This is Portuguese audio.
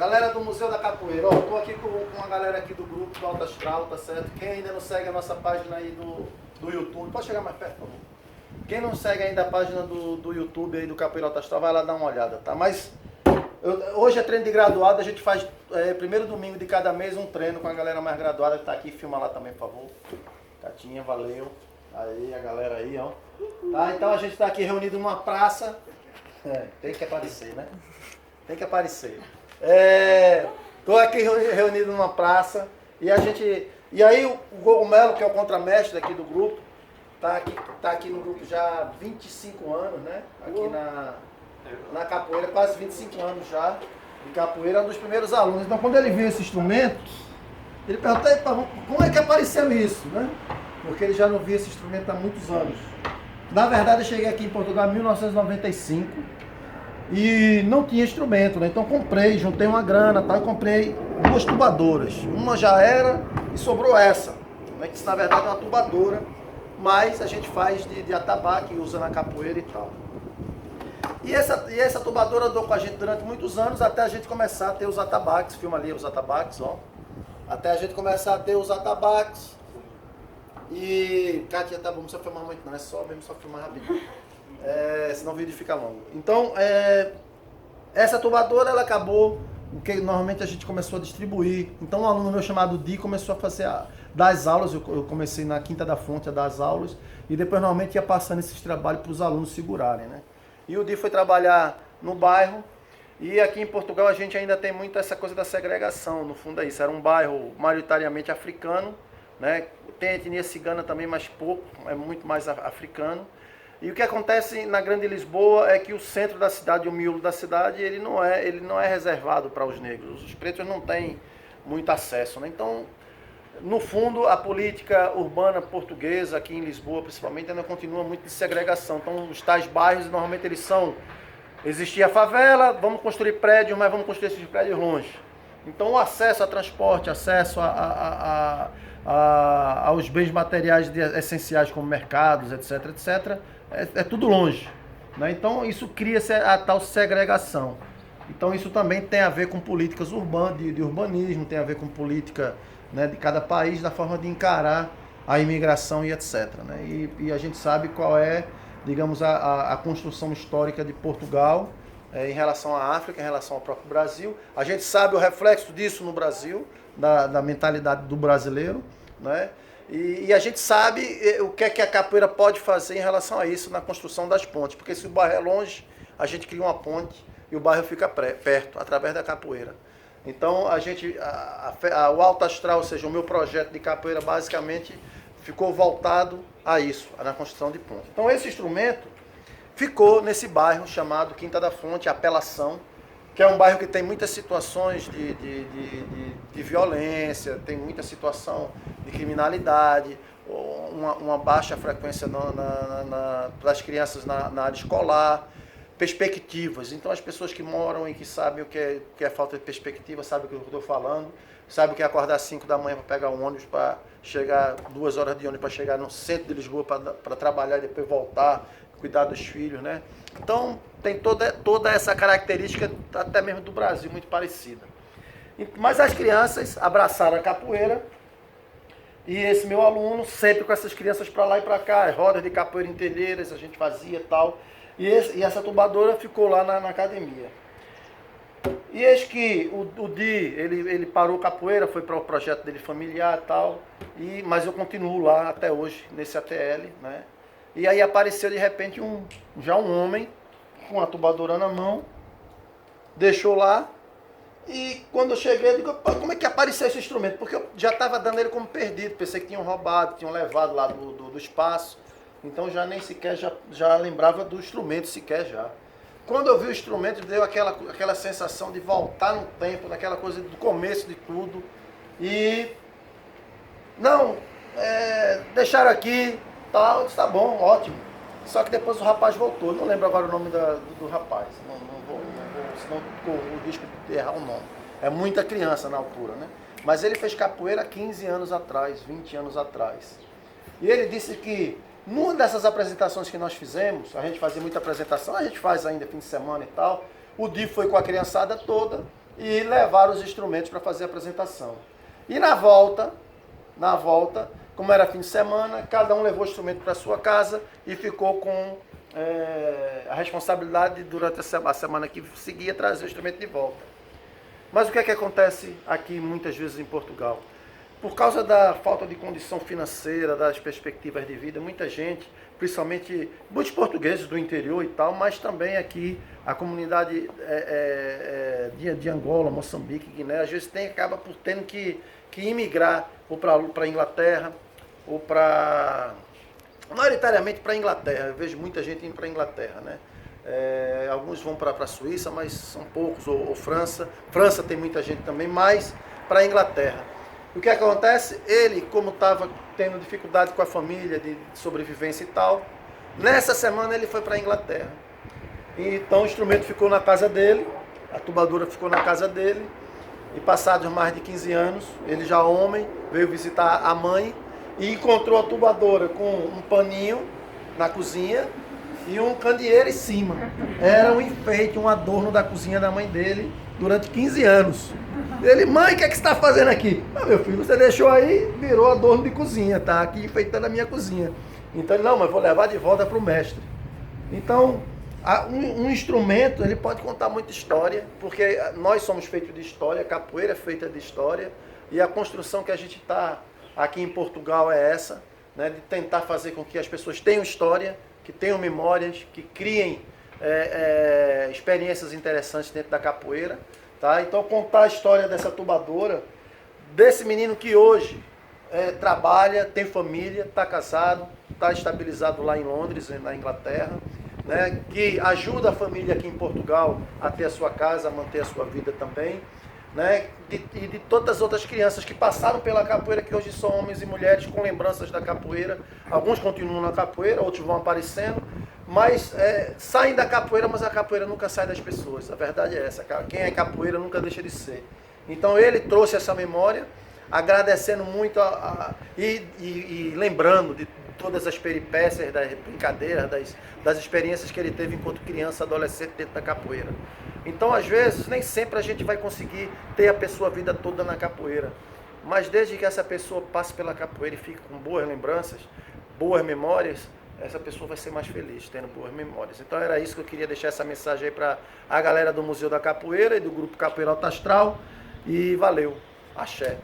Galera do Museu da Capoeira, ó, tô aqui com a galera aqui do grupo do Alto Astral, tá certo? Quem ainda não segue a nossa página aí do YouTube, pode chegar mais perto, por favor. Quem não segue ainda a página do YouTube aí do Capoeira Alto Astral, vai lá dar uma olhada, tá? Mas hoje é treino de graduado, a gente faz primeiro domingo de cada mês um treino com a galera mais graduada que tá aqui, filma lá também, por favor. Catinha, valeu. Aí, a galera aí, ó. Tá, então a gente tá aqui reunido numa praça. Tem que aparecer, né? Tem que aparecer. Tô aqui reunido numa praça e aí o Cogumelo, que é o contramestre aqui do grupo, tá aqui no grupo já há 25 anos, né? Aqui na capoeira, quase 25 anos já de capoeira, é um dos primeiros alunos. Então quando ele viu esse instrumento, ele perguntou, como é que apareceu isso, né? Porque ele já não via esse instrumento há muitos anos. Na verdade eu cheguei aqui em Portugal em 1995. E não tinha instrumento, né? Então juntei uma grana, tá? E comprei 2 tubadoras. Uma já era e sobrou essa, né? Que na verdade é uma tubadora, mas a gente faz de atabaque, usa na capoeira e tal. E essa tubadora andou com a gente durante muitos anos, até a gente começar a ter os atabaques. Filma ali os atabaques, ó. Até a gente começar a ter os atabaques. E, Kátia, tá bom, não precisa filmar muito não, é só filmar rapidinho. Senão o vídeo fica longo. Então, essa tubadora, ela acabou, porque normalmente a gente começou a distribuir. Então, um aluno meu chamado Di começou a dar as aulas. Eu comecei na Quinta da Fonte a dar as aulas, e depois normalmente ia passando esses trabalhos para os alunos segurarem, né? E o Di foi trabalhar no bairro, e aqui em Portugal a gente ainda tem muito essa coisa da segregação. No fundo é isso, era um bairro majoritariamente africano, né? Tem etnia cigana também, mas pouco, é muito mais africano. E o que acontece na Grande Lisboa é que o centro da cidade, o miolo da cidade, ele não é reservado para os negros. Os pretos não têm muito acesso, né? Então, no fundo, a política urbana portuguesa, aqui em Lisboa principalmente, ainda continua muito de segregação. Então, os tais bairros, normalmente eles existia a favela, vamos construir prédios, mas vamos construir esses prédios longe. Então, o acesso a transporte, acesso aos bens materiais essenciais como mercados, etc, etc, é tudo longe, né? Então isso cria a tal segregação. Então isso também tem a ver com políticas urbanas, de urbanismo, tem a ver com política, né, de cada país, da forma de encarar a imigração e etc, né? E a gente sabe qual é, digamos, a construção histórica de Portugal em relação à África, em relação ao próprio Brasil. A gente sabe o reflexo disso no Brasil, da mentalidade do brasileiro, né? E a gente sabe o que é que a capoeira pode fazer em relação a isso na construção das pontes. Porque se o bairro é longe, a gente cria uma ponte e o bairro fica perto, através da capoeira. Então, o Alto Astral, ou seja, o meu projeto de capoeira, basicamente, ficou voltado a isso, na construção de pontes. Então, esse instrumento ficou nesse bairro chamado Quinta da Fonte, Apelação, que é um bairro que tem muitas situações de violência, tem muita situação de criminalidade, uma baixa frequência das crianças na área escolar, perspectivas. Então as pessoas que moram e que sabem o que é falta de perspectiva, sabem o que eu estou falando, sabem o que é acordar às 5 da manhã para pegar um ônibus, para chegar 2 horas de ônibus para chegar no centro de Lisboa para trabalhar e depois voltar, cuidar dos filhos, né? Então tem toda essa característica até mesmo do Brasil, muito parecida. Mas as crianças abraçaram a capoeira e esse meu aluno, sempre com essas crianças para lá e para cá, as rodas de capoeira em telheiras, a gente fazia e tal. E essa tubadora ficou lá na academia. E eis que o Di, ele parou capoeira, foi para o projeto dele familiar e tal, mas eu continuo lá até hoje, nesse ATL, né? E aí apareceu de repente um homem com a tubadora na mão, deixou lá, e quando eu cheguei, eu digo, como é que apareceu esse instrumento? Porque eu já estava dando ele como perdido, pensei que tinham roubado, tinham levado lá do espaço, então já nem sequer já lembrava do instrumento sequer já. Quando eu vi o instrumento, deu aquela sensação de voltar no tempo, daquela coisa do começo de tudo, e não, deixaram aqui, tal, tá bom, ótimo. Só que depois o rapaz voltou, não lembro agora o nome do rapaz, não vou, senão corro o risco de errar o nome. É muita criança na altura, né? Mas ele fez capoeira há 15 anos atrás, 20 anos atrás. E ele disse que numa dessas apresentações que nós fizemos, a gente fazia muita apresentação, a gente faz ainda fim de semana e tal, o Di foi com a criançada toda, e levaram os instrumentos para fazer a apresentação. E na volta, como era fim de semana, cada um levou o instrumento para sua casa e ficou com a responsabilidade durante a semana que seguia trazer o instrumento de volta. Mas o que é que acontece aqui muitas vezes em Portugal? Por causa da falta de condição financeira, das perspectivas de vida, muita gente, principalmente muitos portugueses do interior e tal, mas também aqui a comunidade de Angola, Moçambique, Guiné, às vezes acaba por tendo que imigrar ou para a Inglaterra, ou para... maioritariamente para a Inglaterra. Eu vejo muita gente indo para a Inglaterra, né? Alguns vão para a Suíça, mas são poucos, ou França. França tem muita gente também, mas para a Inglaterra. O que acontece? Ele, como estava tendo dificuldade com a família, de sobrevivência e tal, nessa semana ele foi para a Inglaterra. Então o instrumento ficou na casa dele, a tubadora ficou na casa dele, e passados mais de 15 anos, ele já homem, veio visitar a mãe e encontrou a tubadora com um paninho na cozinha e um candeeiro em cima. Era um enfeite, um adorno da cozinha da mãe dele durante 15 anos. Ele, mãe, o que é que você está fazendo aqui? Ah, meu filho, você deixou aí, virou adorno de cozinha, tá aqui enfeitando a minha cozinha. Então ele, não, mas vou levar de volta para o mestre. Então, um instrumento, ele pode contar muita história, porque nós somos feitos de história, a capoeira é feita de história, e a construção que a gente está aqui em Portugal é essa, né, de tentar fazer com que as pessoas tenham história, que tenham memórias, que criem experiências interessantes dentro da capoeira. Tá? Então, contar a história dessa tubadora, desse menino que hoje trabalha, tem família, está casado, está estabilizado lá em Londres, na Inglaterra, né? Que ajuda a família aqui em Portugal a ter a sua casa, a manter a sua vida também, né? E de todas as outras crianças que passaram pela capoeira, que hoje são homens e mulheres com lembranças da capoeira. Alguns continuam na capoeira, outros vão aparecendo, mas saem da capoeira, mas a capoeira nunca sai das pessoas. A verdade é essa, quem é capoeira nunca deixa de ser. Então ele trouxe essa memória, agradecendo muito e lembrando de todas as peripécias, das brincadeiras, das experiências que ele teve enquanto criança, adolescente dentro da capoeira. Então, às vezes, nem sempre a gente vai conseguir ter a pessoa a vida toda na capoeira, mas desde que essa pessoa passe pela capoeira e fique com boas lembranças, boas memórias, essa pessoa vai ser mais feliz, tendo boas memórias. Então era isso que eu queria deixar essa mensagem aí para a galera do Museu da Capoeira e do Grupo Capoeira Alto Astral. E valeu, axé.